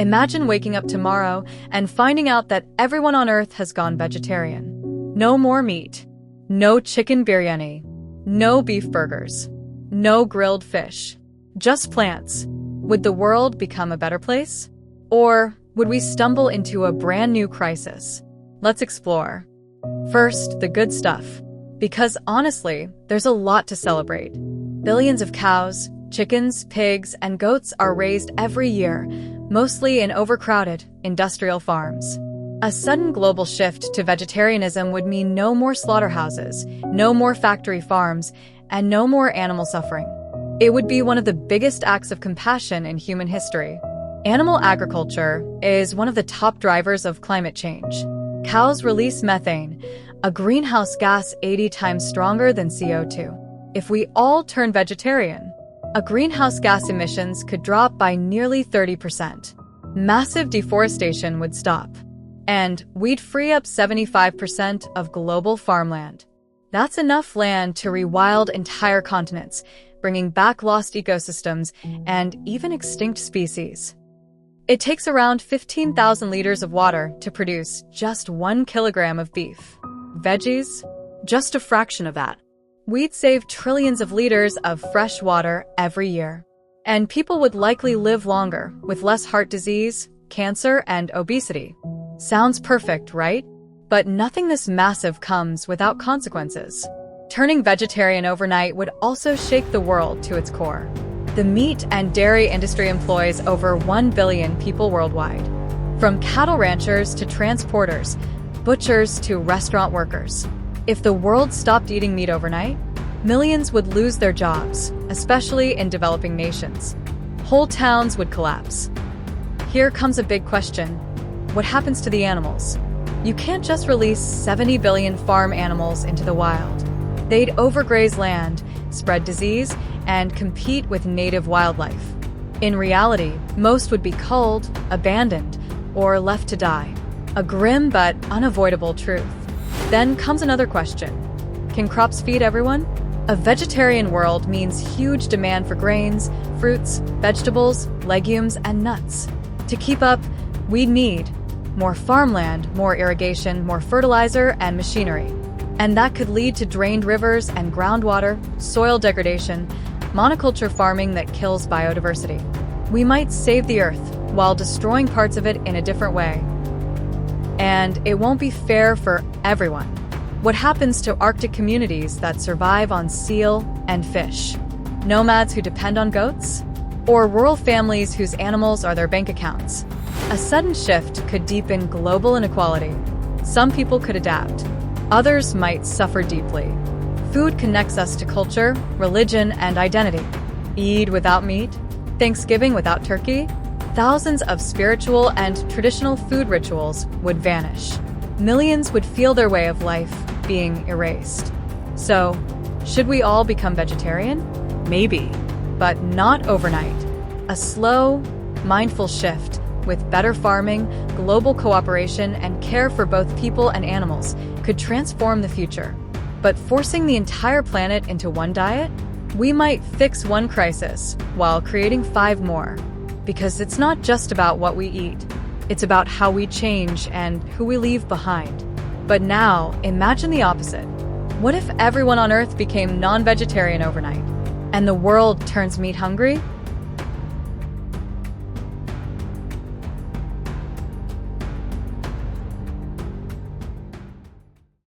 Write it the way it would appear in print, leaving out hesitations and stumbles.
Imagine waking up tomorrow and finding out that everyone on Earth has gone vegetarian. No more meat. No chicken biryani. No beef burgers. No grilled fish. Just plants. Would the world become a better place? Or would we stumble into a brand new crisis? Let's explore. First, the good stuff. Because honestly, there's a lot to celebrate. Billions of cows, chickens, pigs, and goats are raised every year, mostly in overcrowded, industrial farms. A sudden global shift to vegetarianism would mean no more slaughterhouses, no more factory farms, and no more animal suffering. It would be one of the biggest acts of compassion in human history. Animal agriculture is one of the top drivers of climate change. Cows release methane, a greenhouse gas 80 times stronger than CO2. If we all turn vegetarian, a greenhouse gas emissions could drop by nearly 30%. Massive deforestation would stop, and we'd free up 75% of global farmland. That's enough land to rewild entire continents, bringing back lost ecosystems and even extinct species. It takes around 15,000 liters of water to produce just 1 kilogram of beef. Veggies? Just a fraction of that. We'd save trillions of liters of fresh water every year. And people would likely live longer, with less heart disease, cancer, and obesity. Sounds perfect, right? But nothing this massive comes without consequences. Turning vegetarian overnight would also shake the world to its core. The meat and dairy industry employs over 1 billion people worldwide. From cattle ranchers to transporters, butchers to restaurant workers. If the world stopped eating meat overnight, millions would lose their jobs, especially in developing nations. Whole towns would collapse. Here comes a big question. What happens to the animals? You can't just release 70 billion farm animals into the wild. They'd overgraze land, spread disease, and compete with native wildlife. In reality, most would be culled, abandoned, or left to die. A grim but unavoidable truth. Then comes another question. Can crops feed everyone? A vegetarian world means huge demand for grains, fruits, vegetables, legumes, and nuts. To keep up, we need more farmland, more irrigation, more fertilizer, and machinery. And that could lead to drained rivers and groundwater, soil degradation, monoculture farming that kills biodiversity. We might save the earth while destroying parts of it in a different way. And it won't be fair for everyone. What happens to Arctic communities that survive on seal and fish? Nomads who depend on goats? Or rural families whose animals are their bank accounts? A sudden shift could deepen global inequality. Some people could adapt. Others might suffer deeply. Food connects us to culture, religion, and identity. Eid without meat? Thanksgiving without turkey? Thousands of spiritual and traditional food rituals would vanish. Millions would feel their way of life being erased. So, should we all become vegetarian? Maybe, but not overnight. A slow, mindful shift with better farming, global cooperation, and care for both people and animals could transform the future. But forcing the entire planet into one diet? We might fix one crisis while creating 5 more. Because it's not just about what we eat. It's about how we change and who we leave behind. But now, imagine the opposite. What if everyone on Earth became non-vegetarian overnight? And the world turns meat hungry?